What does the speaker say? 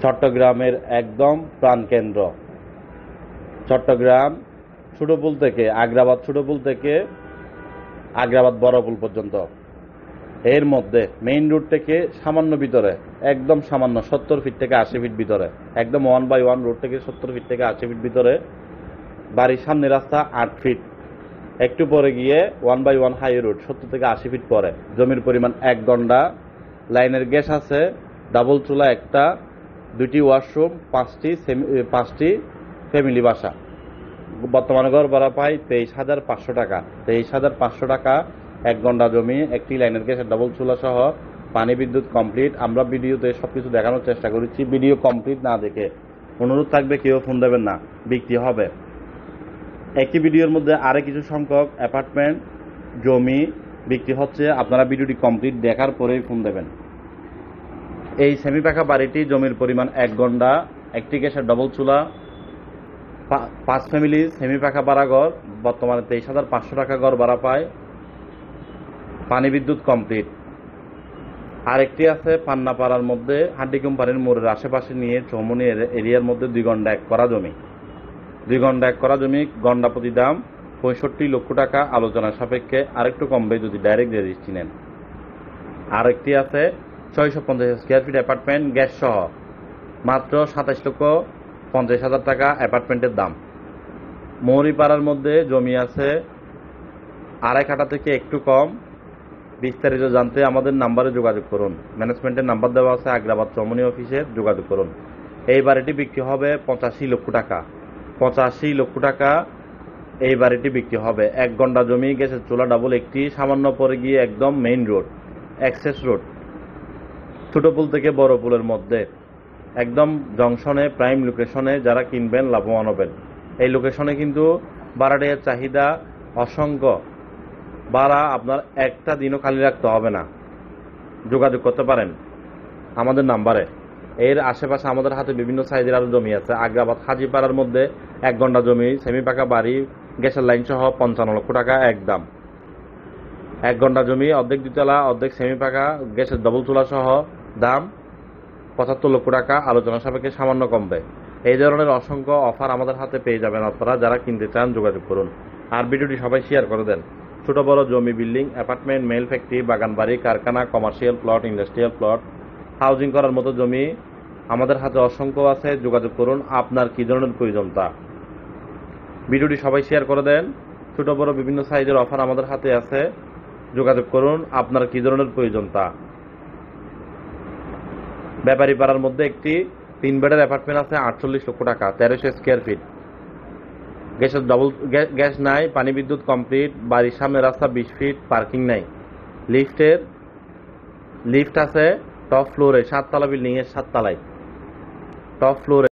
চট্টগ্রামের একদম প্রাণকেন্দ্র। চট্টগ্রাম ছোটপুল থেকে আগ্রাবাদ ছোটপুল থেকে আগ্রাবাদ বড়পুল পর্যন্ত, এর মধ্যে মেইন রোড থেকে সামান্য ভিতরে, একদম সামান্য 70 ফিট থেকে 80 ফিট ভিতরে, একদম 1/1 রোড থেকে 70 ফিট থেকে 80 ফিট ভিতরে, বাড়ির সামনে রাস্তা 8 ফিট, একটু পরে গিয়ে 1/1 হাই রোড 70 থেকে 80 ফিট পরে। জমির পরিমাণ 1 গন্ডা, লাইনের গ্যাস আছে, ডাবল চুলা একটা, 2টি ওয়াশরুম, 5টি ফ্যামিলি বাসা। বর্তমানে ঘর ভাড়া পাই 23,500 টাকা। 23,500 টাকা 1 গন্ডা জমি, একটি লাইনের গ্যাসের ডাবল চুলা সহ, পানি বিদ্যুৎ কমপ্লিট। আমরা ভিডিওতে সবকিছু দেখানোর চেষ্টা করেছি। ভিডিও কমপ্লিট না দেখে অনুরোধ থাকবে কেউ ফোন দেবেন না, বিক্রি হবে। একই ভিডিওর মধ্যে আরো কিছু সংখ্যক অ্যাপার্টমেন্ট জমি বিক্রি হচ্ছে, আপনারা ভিডিওটি কমপ্লিট দেখার পরেই ফোন দেবেন। এই সেমি পাকা বাড়িটি জমির পরিমাণ 1 গন্ডা, একটি গ্যাসের ডবল চুলা, 5 ফ্যামিলি সেমি পাকা ভাড়া ঘর। বর্তমানে 23,500 টাকা ঘর ভাড়া পায়, পানি বিদ্যুৎ কমপ্লিট। আরেকটি আছে পান্নাপাড়ার মধ্যে হাড্ডি কোম্পানির মোড়ের আশেপাশে নিয়ে চৌমনি এরিয়ার মধ্যে 2 গন্ডা 1 করা জমি। 2 গন্ডা 1 করা জমি, গন্ডা প্রতি দাম 65 লক্ষ টাকা, আলোচনার সাপেক্ষে আরেকটু কমবে যদি ডাইরেক্ট রেজিস্ট্রি নেন। আরেকটি আছে 650 স্কোয়ার ফিট অ্যাপার্টমেন্ট গ্যাস সহ, মাত্র 27,50,000 টাকা অ্যাপার্টমেন্টের দাম। মৌরিপাড়ার মধ্যে জমি আছে 2.5 কাঠা থেকে একটু কম। বিস্তারিত জানতে আমাদের নাম্বারে যোগাযোগ করুন। ম্যানেজমেন্টের নাম্বার দেওয়া আছে, আগ্রাবাদ চৌমনি অফিসে যোগাযোগ করুন। এই বাড়িটি বিক্রি হবে 85 লক্ষ টাকা। 85 লক্ষ টাকা এই বাড়িটি বিক্রি হবে। 1 গন্ডা জমি, গ্যাসের চুলা ডাবল একটি, সামান্য পরে গিয়ে একদম main road, access road, Chhotopul থেকে বড় পুলের মধ্যে, একদম জংশনে, প্রাইম লোকেশনে। যারা কিনবেন লাভবান হবেন। এই লোকেশনে কিন্তু ভাড়াটিয়ার চাহিদা অসংখ্য, ভাড়া আপনার একটা দিনও খালি রাখতে হবে না। যোগাযোগ করতে পারেন আমাদের নাম্বারে। এর আশেপাশে আমাদের হাতে বিভিন্ন সাইজের আরও জমি আছে। আগ্রাবাদ হাজিপাড়ার মধ্যে 1 গন্ডা জমি, সেমি পাকা বাড়ি, গ্যাসের লাইন সহ 55 লক্ষ টাকা একদম। 1 গন্ডা জমি, অর্ধেক দ্বিতলা, অর্ধেক সেমি পাকা, গ্যাসের ডবল চুলা সহ, দাম 75 লক্ষ টাকা, আলোচনা সাপেক্ষে সামান্য কমবে। এই ধরনের অসংখ্য অফার আমাদের হাতে পেয়ে যাবেন আপনারা। যারা কিনতে চান যোগাযোগ করুন। আর ভিডিওটি সবাই শেয়ার করে দেন। ছোট বড় জমি, বিল্ডিং, অ্যাপার্টমেন্ট, মেল ফ্যাক্টরি, বাগান বাড়ি, কারখানা, commercial plot, industrial plot, housing করার মতো জমি আমাদের হাতে অসংখ্য আছে। যোগাযোগ করুন আপনার কি ধরনের প্রয়োজন তা। ভিডিওটি সবাই শেয়ার করে দেন। ছোট বড় বিভিন্ন সাইজের অফার আমাদের হাতে আছে। যোগাযোগ করুন আপনার কি ধরনের প্রয়োজন তা। ব্যাপারী পাড়ার মধ্যে একটি 3 বেডের অ্যাপার্টমেন্ট আছে 48 লক্ষ টাকা, 1300 স্কোয়ার ফিট, গ্যাসের ডবল গ্যাস নাই, পানি বিদ্যুৎ কমপ্লিট, বাড়ির সামনে রাস্তা 20 ফিট, পার্কিং নাই, লিফট আছে টপ ফ্লোরে, 7 তলা বিল্ডিং এর 7 তলায় টপ ফ্লোরে।